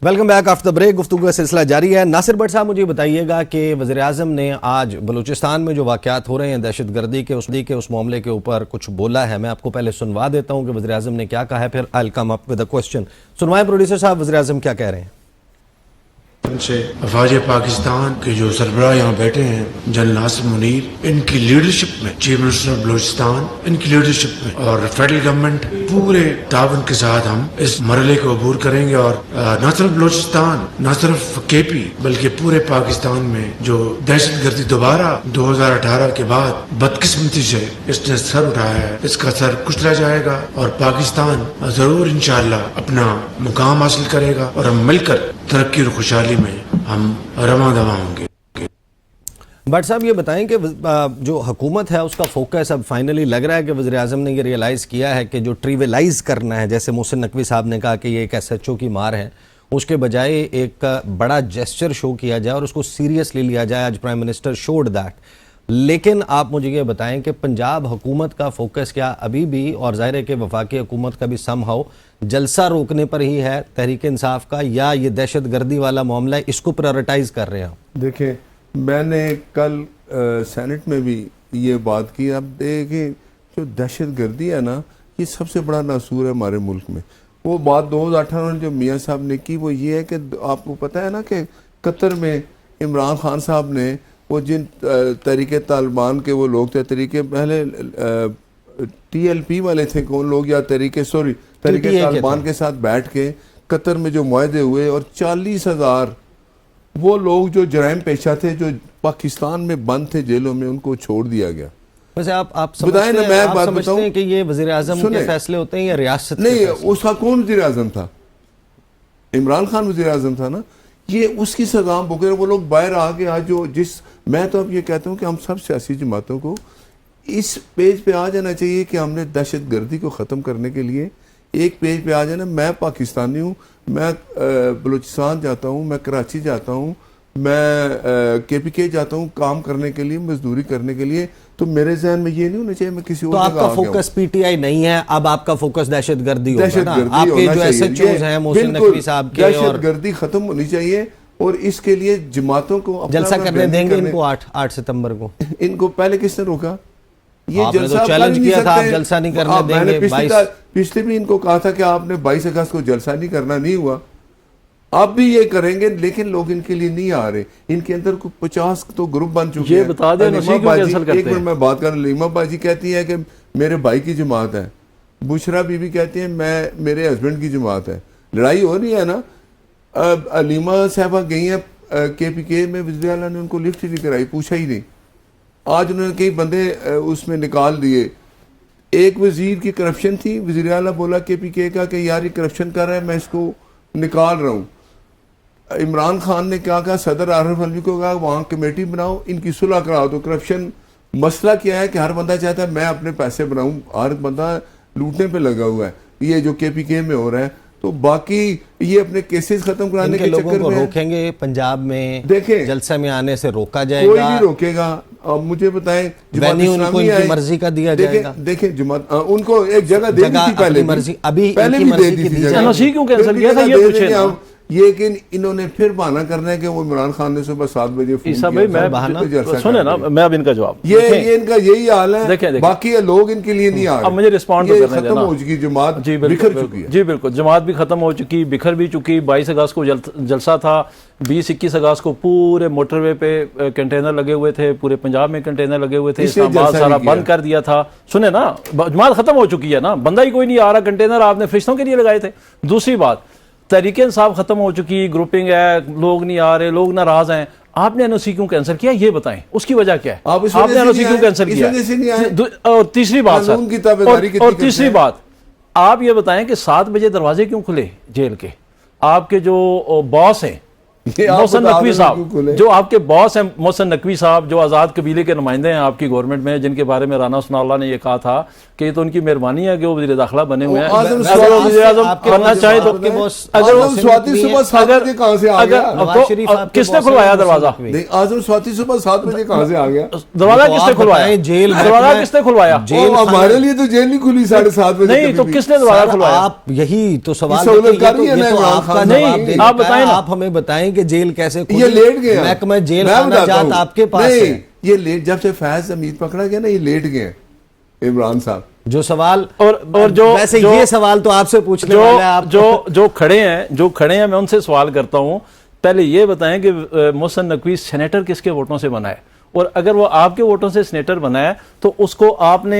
Welcome back after break. گفتگو کا سلسلہ جاری ہے. ناصر بٹ صاحب مجھے بتائیے گا کہ وزیر اعظم نے آج بلوچستان میں جو واقعات ہو رہے ہیں دہشت گردی کے اس معاملے کے اوپر کچھ بولا ہے. میں آپ کو پہلے سنوا دیتا ہوں کہ وزیر اعظم نے کیا کہا ہے, پھر I'll come up with a question. سنوائیں پروڈیوسر صاحب وزیر اعظم کیا کہہ رہے ہیں. ان سے افواج پاکستان کے جو سربراہ یہاں بیٹھے ہیں جنرل ناصر منیر, ان کی لیڈرشپ میں, چیف منسٹر آف بلوچستان ان کی لیڈرشپ میں اور فیڈرل گورنمنٹ پورے تعاون کے ساتھ ہم اس مرحلے کو عبور کریں گے. اور نہ صرف بلوچستان, نہ صرف کے پی, بلکہ پورے پاکستان میں جو دہشت گردی دوبارہ 2018 کے بعد بدقسمتی سے اس نے سر اٹھایا ہے, اس کا سر کچلا جائے گا اور پاکستان ضرور انشاءاللہ اپنا مقام حاصل کرے گا اور ہم مل کر ترقی اور خوشحالی میں ہم رواں دواں ہوں گے. بٹ صاحب یہ بتائیں کہ جو حکومت ہے اس کا فوکس اب فائنلی لگ رہا ہے کہ وزیر اعظم نے یہ ریئلائز کیا ہے کہ جو ٹریویلائز کرنا ہے, جیسے محسن نقوی صاحب نے کہا کہ یہ ایک ایس ایچ او کی مار ہے, اس کے بجائے ایک بڑا جیسچر شو کیا جائے اور اس کو سیریسلی لیا جائے. آج پرائم منسٹر شوڈ دیٹ. لیکن آپ مجھے یہ بتائیں کہ پنجاب حکومت کا فوکس کیا ابھی بھی, اور ظاہر ہے کہ وفاقی حکومت کا بھی سم ہاؤ جلسہ روکنے پر ہی ہے تحریک انصاف کا, یا یہ دہشت گردی والا معاملہ ہے اس کو پرائورٹائز کر رہے ہیں؟ دیکھیں میں نے کل سینٹ میں بھی یہ بات کی. اب دیکھیں جو دہشت گردی ہے نا, یہ سب سے بڑا ناسور ہے ہمارے ملک میں. وہ بات 2018 میں جو میاں صاحب نے کی وہ یہ ہے کہ آپ کو پتہ ہے نا کہ قطر میں عمران خان صاحب نے وہ جن تحریک طالبان کے وہ لوگ تھے, پہلے ٹی ایل پی والے تھے کون لوگ, یا تحریک طالبان کے ساتھ بیٹھ کے قطر میں جو معاہدے ہوئے, اور 40,000 وہ لوگ جو جرائم پیشہ تھے جو پاکستان میں بند تھے جیلوں میں, ان کو چھوڑ دیا گیا. ویسے آپ سمجھتے ہیں کہ یہ وزیر اعظم کے فیصلے ہوتے ہیں یا ریاست؟ نہیں, اس کا کون وزیر اعظم تھا؟ عمران خان وزیر اعظم تھا نا. یہ اس کی سزا بکر وہ لوگ باہر آ کے آج جو میں تو اب یہ کہتا ہوں کہ ہم سب سیاسی جماعتوں کو اس پیج پہ آ جانا چاہیے کہ ہم نے دہشت گردی کو ختم کرنے کے لیے ایک پیج پہ آ جانا. میں پاکستانی ہوں, میں بلوچستان جاتا ہوں, میں کراچی جاتا ہوں, میں کے پی کے جاتا ہوں کام کرنے کے لیے, مزدوری کرنے کے لیے, تو میرے ذہن میں یہ نہیں ہونا چاہیے میں کسی اور جگہ. تو آپ کا فوکس پی ٹی آئی نہیں ہے, اب آپ کا فوکس دہشت گردی ہوگا نا. آپ کے جو ایس ایچ اوز ہیں محسن نقوی صاحب کے, دہشت گردی ختم ہونی چاہیے, اور اس کے لیے جماعتوں کو جلسہ کرنے دیں گے ان کو 8 ستمبر کو. ان کو پہلے کس نے روکا؟ یہ آپ نے تو چیلنج کیا تھا آپ جلسہ نہیں کرنے دیں گے. پچھلے بھی ان کو کہا تھا کہ آپ نے 22 اگست کو جلسہ نہیں کرنا, نہیں ہوا. آپ بھی یہ کریں گے, لیکن لوگ ان کے لیے نہیں آ رہے. ان کے اندر 50 تو گروپ بن چکے ہیں. یہ بتا دیں ایک منٹ میں بات کروں. لیما باجی کہتی ہے کہ میرے بھائی کی جماعت ہے, بشرا بی بی کہتی ہیں میرے ہسبینڈ کی جماعت ہے. لڑائی ہو رہی ہے نا. علیمہ صاحبہ گئی ہیں کے پی کے میں, وزیر اعلیٰ نے ان کو لفٹ ہی نہیں کرائی, پوچھا ہی نہیں. آج انہوں نے کئی بندے اس میں نکال دیے. ایک وزیر کی کرپشن تھی, وزیر اعلیٰ بولا کے پی کے کا کہ یار یہ کرپشن کر رہا ہے, میں اس کو نکال رہا ہوں. عمران خان نے کیا کہا, صدر عارف علوی کو کہا وہاں کمیٹی بناؤ, ان کی صلح کراؤ. تو کرپشن مسئلہ کیا ہے کہ ہر بندہ چاہتا ہے میں اپنے پیسے بناؤں, ہر بندہ لوٹنے پہ لگا ہوا ہے. یہ جو کے پی کے میں ہو رہا ہے, تو باقی یہ اپنے کیسز ختم کرانے کے چکر میں روکیں گے. پنجاب میں دیکھیں جلسہ میں آنے سے روکا جائے گا, کوئی نہیں روکے گا. اب مجھے بتائیں جماعت اسلامی کی مرضی کا دیا جائے گا. دیکھیں جماعت ان کو ایک جگہ دینی تھی, پہلے بھی دے دی تھی. کیوں کینسل کیا تھا یہ پوچھیں نا. یہ کہ انہوں نے پھر بہانہ کرنا ہے کہ وہ عمران خان نے صبح 7 بجے سنیں نا, میں اب ان کا جواب, یہ ان کا یہی حال ہے. باقی لوگ ان کے لیے نہیں آ رہے. اب مجھے رسپونڈ کرنے دینا. ختم ہو چکی جماعت, بکھر چکی ہے. جی بالکل, جماعت بھی ختم ہو چکی, بکھر بھی چکی. 22 اگست کو جلسہ تھا, 20-21 اگست کو پورے موٹر وے پہ کنٹینر لگے ہوئے تھے, پورے پنجاب میں کنٹینر لگے ہوئے تھے, اسلام آباد سارا بند کر دیا تھا. سنیں نا, جماعت ختم ہو چکی ہے نا, بندہ ہی کوئی نہیں آ رہا. کنٹینر آپ نے فرشتوں کے لیے لگائے تھے. دوسری بات, تحریک انصاف ختم ہو چکی, گروپنگ ہے, لوگ نہیں آ رہے, لوگ ناراض ہیں. آپ نے این او سی کیوں کینسل کیا, یہ بتائیں, اس کی وجہ کیا ہے؟ آپ نے این او سی کیوں کینسل کیا؟ اور تیسری بات سر, اور تیسری بات آپ یہ بتائیں کہ 7 بجے دروازے کیوں کھلے جیل کے؟ آپ کے جو باس ہیں یہ آپ محسن بتا نقوی دیں صاحب کیوں کھلے؟ جو آپ کے باس ہیں، محسن نقوی صاحب جو آزاد قبیلے کے نمائندے ہیں آپ کی گورنمنٹ میں، جن کے بارے میں رانا ثناء اللہ نے یہ کہا تھا کہ یہ تو ان کی مہربانی ہے کہ وہ وزیر داخلہ بنے ہوئے ہیں، آزم اگر وہ وزیر اعظم آپ کے بننا باس چاہیں تو آپ کے باس اگر وہ آزم سواتی صبح 7 بجے کہاں سے آ گیا؟ نواز شریف آپ کے کس نے باس کھلوایا ہیں، دروازہ؟ محسن نقوی۔ نہیں، آزم سواتی صبح 7 بجے کہاں سے آ گیا؟ دروازہ تو کس نے آپ کھلوایا؟ بتائیں، جیل دروازہ کس نے کھلوایا؟ جیل ہمارے لیے تو جیل نہیں کھلی 7:30 بجے نہیں تو کس نے دروازہ سر، کھلوایا؟ آپ یہی تو سوال یہ سہولت ہے کہ کر رہی ہے یہ نا تو عمران آپ کا خان جواب نہیں، دینے آپ کا ہے۔ بتائیں نا۔ آپ ہمیں بتائیں کہ جیل کیسے کھلی؟ یہ لیٹ گیا، محکمہ جیل میں خانہ بتاتا جات ہوں۔ آپ کے پاس نہیں، ہے۔ یہ لیٹ، جب سے فیض حمید پکڑا گیا نا، یہ لیٹ گئے عمران صاحب۔ جو سوال اور جو ویسے یہ سوال تو آپ سے پوچھنے والا ہے، آپ جو کھڑے ہیں میں ان سے سوال کرتا ہوں، پہلے یہ بتائیں کہ محسن نقوی سینیٹر کس کے ووٹوں سے بنا ہے؟ اور اگر وہ آپ کے ووٹوں سے سینیٹر بنا ہے تو اس کو آپ نے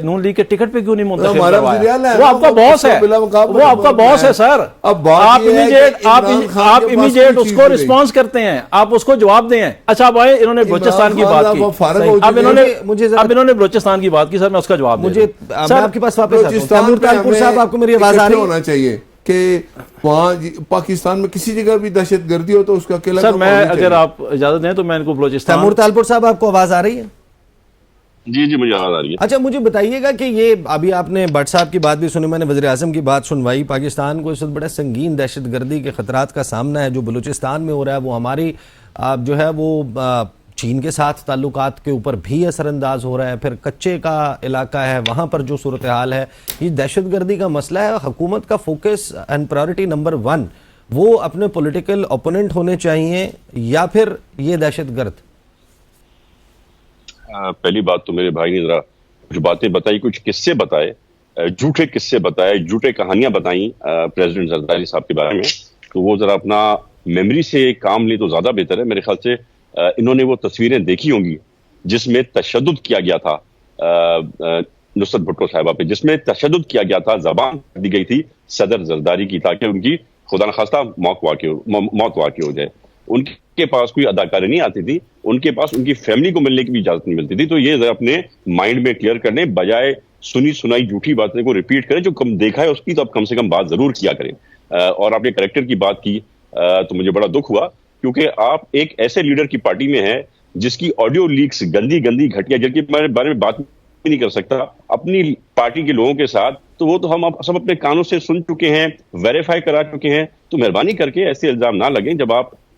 نون لیگ کے ٹکٹ پہ کیوں نہیں منتخب ہمارا وزیر اعلیٰ کروایا؟ ہے وہ نا، آپ کا باس ہے، بلا مقابلہ وہ آپ کا باس ہے سر۔ اب بات آپ یہ ہے کہ امیجیٹ عمران خان آپ کے پاس امیجیٹ کوئی اس چیز کو نہیں۔ رسپانس کرتے ہیں، آپ اس کو جواب دیں۔ اچھا اب آئے انہوں نے بلوچستان کی عمران بات خان کی، اب فارغ ہو اب چکے انہوں نے بلوچستان کی بات کی، سر میں اس کا جواب دے مجھے دوں۔ میں آپ کے پاس واپس آتا ہوں۔ بلوچستان تیمور میں طالپور صاحب، آپ کو میری آواز آ اکٹھے رہی ہے؟ ہونا چاہیے کہ وہاں پاکستان میں کسی جگہ بھی دہشت گردی ہو تو اس کا قلعہ سر میں اگر آپ اجازت دیں تو میں ان کو بلوچستان تیمور طالپور صاحب، آپ کو آواز آ رہی ہے؟ جی مجھے آواز آ رہی ہے۔ اچھا مجھے بتائیے گا کہ یہ ابھی آپ نے بٹ صاحب کی بات بھی سنی، میں نے وزیر اعظم کی بات سنوائی، پاکستان کو اس وقت بڑے سنگین دہشت گردی کے خطرات کا سامنا ہے۔ جو بلوچستان میں ہو رہا ہے وہ ہماری جو ہے وہ چین کے ساتھ تعلقات کے اوپر بھی اثر انداز ہو رہا ہے، پھر کچے کا علاقہ ہے وہاں پر جو صورتحال ہے، یہ دہشت گردی کا مسئلہ ہے۔ حکومت کا فوکس اینڈ پرائیورٹی نمبر 1 وہ اپنے پولیٹیکل اوپوننٹ ہونے چاہیے یا پھر یہ دہشت گرد؟ پہلی بات تو میرے بھائی نے ذرا کچھ باتیں بتائی، کچھ قصے بتائے، جھوٹے قصے بتائے، جھوٹے کہانیاں بتائیں پریزیڈنٹ زرداری صاحب کے بارے میں، تو وہ ذرا اپنا میموری سے کام لیں تو زیادہ بہتر ہے۔ میرے خیال سے انہوں نے وہ تصویریں دیکھی ہوں گی جس میں تشدد کیا گیا تھا نصرت بھٹو صاحبہ پہ، جس میں تشدد کیا گیا تھا، زبان دی گئی تھی صدر زرداری کی تاکہ ان کی خدا نخواستہ موت واقع ہو جائے۔ ان کے پاس کوئی اداکاری نہیں آتی تھی، ان کے پاس ان کی فیملی کو ملنے کی بھی اجازت نہیں ملتی تھی۔ تو یہ ذرا اپنے مائنڈ میں کلیئر کرنے بجائے سنی سنائی جھوٹی باتیں کو ریپیٹ کریں، جو کم دیکھا ہے اس کی تو اب کم سے کم بات ضرور کیا کریں۔ اور آپ نے کریکٹر کی بات کی تو مجھے بڑا دکھ ہوا، کیونکہ آپ ایک ایسے لیڈر کی پارٹی میں ہیں جس کی آڈیو لیکس گندی گھٹیا، جن کے بارے میں بات بھی نہیں کر سکتا اپنی پارٹی کے لوگوں کے ساتھ، تو وہ تو ہم سب اپنے کانوں سے سن چکے ہیں، ویریفائی کرا چکے ہیں۔ تو مہربانی کر کے ایسے الزام نہ لگیں۔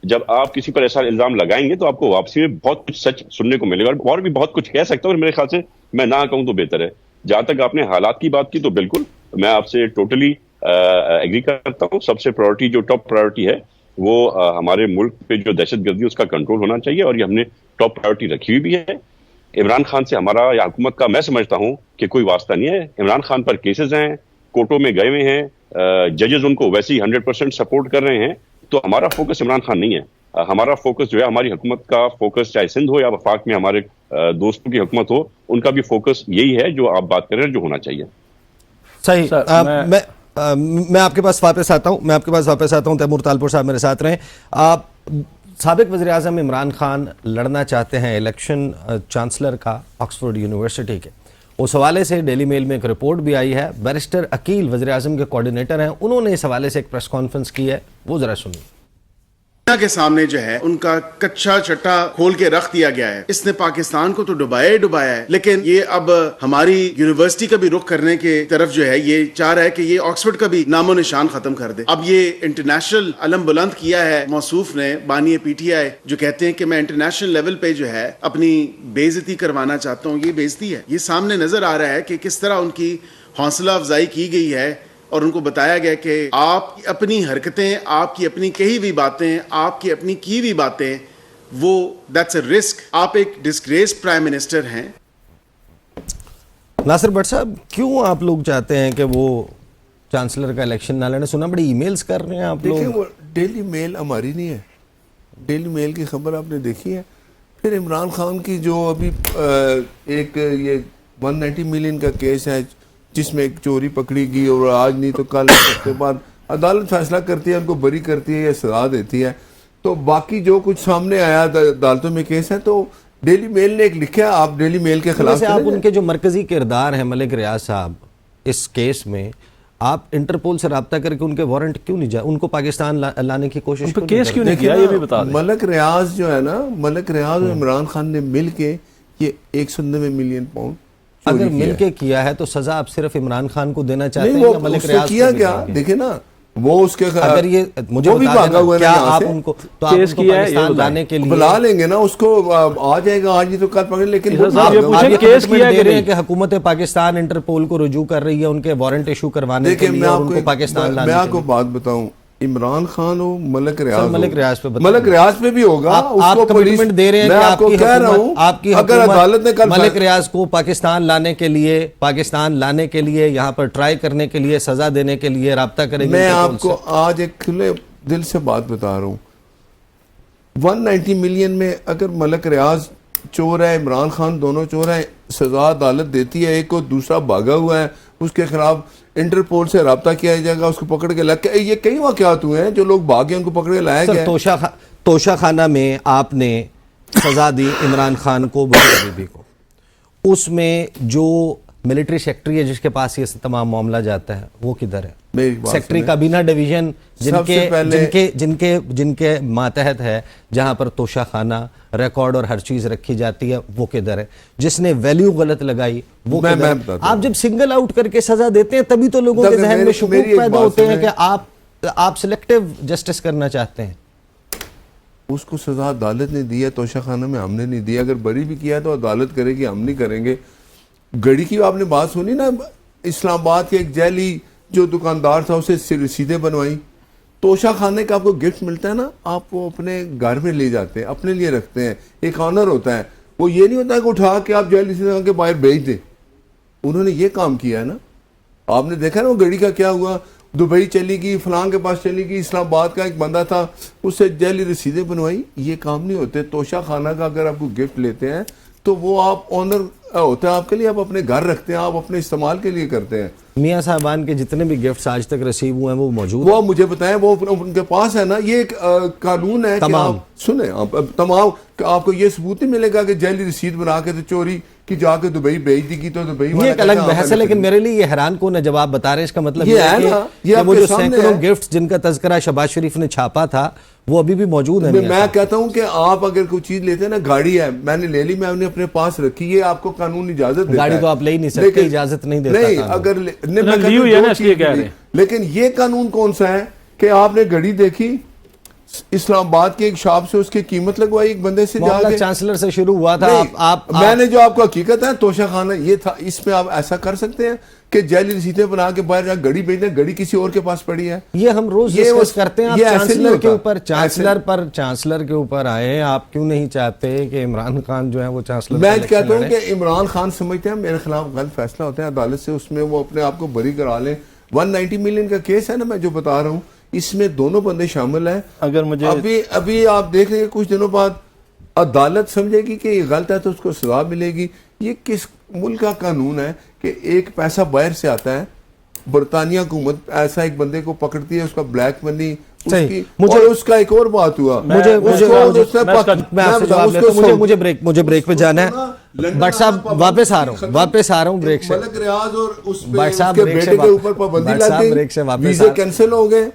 جب آپ کسی پر ایسا الزام لگائیں گے تو آپ کو واپسی میں بہت کچھ سچ سننے کو ملے گا، اور بھی بہت کچھ کہہ سکتا ہوں، اور میرے خیال سے میں نہ کہوں تو بہتر ہے۔ جہاں تک آپ نے حالات کی بات کی تو بالکل میں آپ سے ٹوٹلی ایگری کرتا ہوں۔ سب سے پرائورٹی، جو ٹاپ پرائورٹی ہے وہ ہمارے ملک پہ جو دہشت گردی اس کا کنٹرول ہونا چاہیے، اور یہ ہم نے ٹاپ پرائورٹی رکھی ہوئی بھی ہے۔ عمران خان سے ہمارا یا حکومت کا میں سمجھتا ہوں کہ کوئی واسطہ نہیں ہے۔ عمران خان پر کیسز ہیں، کورٹوں میں گئے ہوئے ہیں، ججز ان کو ویسے ہی 100% سپورٹ کر رہے ہیں۔ تو ہمارا فوکس عمران خان نہیں ہے، ہمارا فوکس جو ہے، ہماری حکومت کا فوکس چاہے سندھ ہو یا وفاق میں ہمارے دوستوں کی حکومت ہو، ان کا بھی فوکس یہی ہے جو آپ بات کر رہے ہیں، جو ہونا چاہیے۔ صحیح۔ میں آپ کے پاس واپس آتا ہوں، تیمور طالپور صاحب میرے ساتھ رہیں۔ سابق وزیر اعظم عمران خان لڑنا چاہتے ہیں الیکشن چانسلر کا آکسفورڈ یونیورسٹی کے، اس حوالے سے ڈیلی میل میں ایک رپورٹ بھی آئی ہے۔ بیرسٹر عقیل وزیر اعظم کے کوارڈینیٹر ہیں، انہوں نے اس حوالے سے ایک پریس کانفرنس کی ہے، وہ ذرا سنیے۔ کے سامنے جو ہے ان کا کچا چٹا کھول کے رکھ دیا گیا ہے۔ اس نے پاکستان کو تو ڈبایا ہے، لیکن یہ اب ہماری یونیورسٹی کا بھی رخ کرنے کے طرف جو ہے یہ چاہ رہا ہے کہ یہ آکسفورڈ کا بھی نام و نشان ختم کر دے۔ اب یہ انٹرنیشنل علم بلند کیا ہے موصوف نے، بانی پی ٹی آئی، جو کہتے ہیں کہ میں انٹرنیشنل لیول پہ جو ہے اپنی بے عزتی کروانا چاہتا ہوں۔ یہ بے عزتی ہے، یہ سامنے نظر آ رہا ہے کہ کس طرح ان کی حوصلہ افزائی کی گئی ہے، اور ان کو بتایا گیا کہ آپ کی اپنی حرکتیں، آپ کی اپنی کہی ہوئی باتیں، آپ کی اپنی کی ہوئی باتیں، وہ دیٹس اے رسک۔ آپ ایک ڈسگریس پرائم منسٹر ہیں۔ ناصر بٹ صاحب، کیوں آپ لوگ چاہتے ہیں کہ وہ چانسلر کا الیکشن نہ لڑیں؟ سنا بڑی ای میلز کر رہے ہیں آپ لوگ۔ دیکھیں، وہ ڈیلی میل ہماری نہیں ہے، ڈیلی میل کی خبر آپ نے دیکھی ہے۔ پھر عمران خان کی جو ابھی ایک یہ 190 ملین کا کیس ہے جس میں ایک چوری پکڑی گئی، اور آج نہیں تو کل کے بعد عدالت فیصلہ کرتی ہے، ان کو بری کرتی ہے یا سزا دیتی ہے۔ تو باقی جو کچھ سامنے آیا عدالتوں میں کیس ہے، تو ڈیلی میل نے ایک لکھا، آپ ڈیلی میل کے خلاف آپ ان کے جو مرکزی کردار ہیں ملک ریاض صاحب اس کیس میں، آپ انٹرپول سے رابطہ کر کے ان کے وارنٹ کیوں نہیں ان کو پاکستان لانے کی کوشش کیوں کیس کیوں نہیں کیا یہ بھی بتا دیں. ملک ریاض جو ہے نا، ملک ریاض اور عمران خان نے مل کے یہ 190 ملین پاؤنڈ اگر مل کے کیا ہے تو سزا آپ صرف عمران خان کو دینا چاہتے ہیں نہیں، یا وہ ملک اس ریاض نے کیا کو بھی کیا دیں گے؟ دیکھیں نا، وہ اس کے اگر یہ مجھے وہ بھی بتا بھاگا دینا، ہوا ہے کیا یہاں آپ سے، ان کو تو آپ کیس ان کو کیا ہے یہ پاکستان بتائیں. لانے کے لیے بلا لیں گے نا اس کو، آ جائے گا آج ہی تو کل پکڑ، لیکن ادھر وہ صاحب یہ بھاگا پوچھیں ہوا ہے. کہ کیس کیا ہے دے کہ رہے ہیں نہیں؟ کہ حکومت پاکستان انٹرپول کو رجوع کر رہی ہے ان کے وارنٹ ایشو کروانے کے دیکھیں لیے میں اور آپ ان کو کو پاکستان میں لانے آپ کے کو لیے. بات بتاؤں، عمران خان ہو، ملک ریاض ہو، ملک ریاض پہ بتائیں. ملک ریاض پہ بھی ہوگا. آپ کمٹمنٹ دے رہے ہیں میں کہ آپ کو کہہ رہا ہوں آپ کی اگر عدالت نے حکومت کل ملک ریاض کو پاکستان لانے کے لیے یہاں پر ٹرائی کرنے کے لیے، سزا دینے کے لیے رابطہ کرے گی. میں آپ کو آج ایک کھلے دل سے بات بتا رہا ہوں، 190 ملین میں اگر ملک ریاض چور ہے، عمران خان دونوں چور ہیں، سزا عدالت دیتی ہے ایک کو، دوسرا بھاگا ہوا ہے، اس کے خلاف انٹرپول سے رابطہ کیا جائے گا، اس کو پکڑ کے لگ کے. یہ کئی واقعات ہوئے ہیں جو لوگ بھاگے ان کو پکڑ کے لایا گیا. توشہ خانہ میں آپ نے سزا دی عمران خان کو، بشرا بی بی کو. اس میں جو ملٹری سیکٹری ہے جس کے پاس یہ تمام معاملہ جاتا ہے وہ کدھر ہے؟ میری بات سیکٹری سنیں. کابینہ ڈویژن جن کے ماتحت ہے، جہاں پر توشہ خانہ ریکارڈ اور ہر چیز رکھی جاتی ہے، وہ کدھر ہے؟ جس نے ویلیو غلط لگائی وہ کدھر ہے؟ آپ جب سنگل آؤٹ کر کے سزا دیتے ہیں تبھی تو لوگوں کے ذہن میں شکوک پیدا ہوتے ہیں کہ آپ سلیکٹیو جسٹس کرنا چاہتے ہیں. اس کو سزا عدالت نے دی ہے، توشہ خانہ میں ہم نے نہیں دی. اگر بری بھی کیا تو عدالت کرے گی، ہم نہیں کریں گے. گڑی کی آپ نے بات سنی نا، اسلام آباد کے ایک جیلی جو دکاندار تھا اسے رسیدیں بنوائی. توشہ خانے کا آپ کو گفٹ ملتا ہے نا، آپ وہ اپنے گھر میں لے جاتے ہیں، اپنے لیے رکھتے ہیں، ایک آنر ہوتا ہے. وہ یہ نہیں ہوتا کہ اٹھا کے آپ جیلی رسیدیں کے باہر بیچ دیں. انہوں نے یہ کام کیا ہے نا. آپ نے دیکھا نا وہ گڑی کا کیا ہوا، دبئی چلی گئی، فلاں کے پاس چلی گئی، اسلام آباد کا ایک بندہ تھا اس سے جیلی رسیدیں بنوائی. یہ کام نہیں ہوتے. توشہ خانہ کا اگر آپ کو گفٹ لیتے ہیں تو وہ آپ آنر ہوتا ہے آپ کے لیے، آپ اپنے گھر رکھتے ہیں، آپ اپنے استعمال کے لیے کرتے ہیں. میاں صاحبان کے جتنے بھی گفٹس آج تک ریسیو ہوئے ہیں وہ موجود وہ مجھے بتائیں، وہ ان کے پاس ہے نا. یہ ایک قانون ہے کہ آپ سنیں، تمام آپ کو یہ ثبوت نہیں ملے گا کہ جیلی رسید بنا کے تو چوری کی جا کے دبئی بھیج دی کی تو دبئی یہ ایک الگ بحث ہے. لیکن میرے لیے یہ حیران کون ہے جب آپ بتا رہے ہیں، اس کا مطلب یہ ہے نا، یہ کہ وہ جو سامنے سینکڑوں ہے. گفٹس جن کا تذکرہ شہباز شریف نے چھاپا تھا وہ ابھی بھی موجود ہے. میں کہتا ہوں کہ آپ اگر کوئی چیز لیتے ہیں نا، گاڑی ہے میں نے لے لی، میں نے اپنے پاس رکھی، یہ آپ کو قانون اجازت دیتا ہے. گاڑی تو آپ لے ہی نہیں سکتے، اجازت نہیں دیتا. نہیں اگر لیکن یہ قانون کون سا ہے کہ آپ نے گھڑی دیکھی اسلام آباد کے ایک شاپ سے، اس کی قیمت لگوائی ایک بندے سے جا کے، چانسلر سے شروع ہوا تھا. میں نے جو آپ کو حقیقت ہے توشہ خانہ یہ تھا، اس میں آپ ایسا کر سکتے ہیں کہ جیلی رسیدیں بنا کے باہر جا گڑی بیچ دیں، گڑی کسی اور کے پاس پڑی ہے. یہ ہم روز ڈسکس کرتے ہیں. آپ چانسلر کے اوپر چانسلر کے اوپر آئے، آپ کیوں نہیں چاہتے کہ عمران خان جو ہے وہ چانسلر؟ میں کہتا ہوں کہ عمران خان سمجھتے ہیں میرے خلاف غلط فیصلہ ہوتا ہے عدالت سے، اس میں وہ اپنے آپ کو بری کرا لیں. 190 ملین کا کیس ہے نا میں جو بتا رہا ہوں، اس میں دونوں بندے شامل ہیں. اگر مجھے ابھی آپ دیکھ لیں گے کچھ دنوں بعد عدالت سمجھے گی کہ یہ غلط ہے تو اس کو سزا ملے گی. یہ کس ملک کا قانون ہے کہ ایک پیسہ باہر سے آتا ہے، برطانیہ حکومت ایسا ایک بندے کو پکڑتی ہے، اس کا بلیک منی، اور اس کا ایک اور بات ہوا، مجھے بریک پہ جانا ہے. بٹ صاحب واپس آ رہا ہوں بریک سے. ملک ریاض اور اس کے بیٹے کے اوپر پابندی لگ گئی، ویزے کینسل ہو گئے.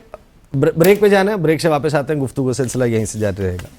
بریک پہ جانا ہے، بریک سے واپس آتے ہیں، گفتگو کا سلسلہ یہیں سے جاری رہے گا.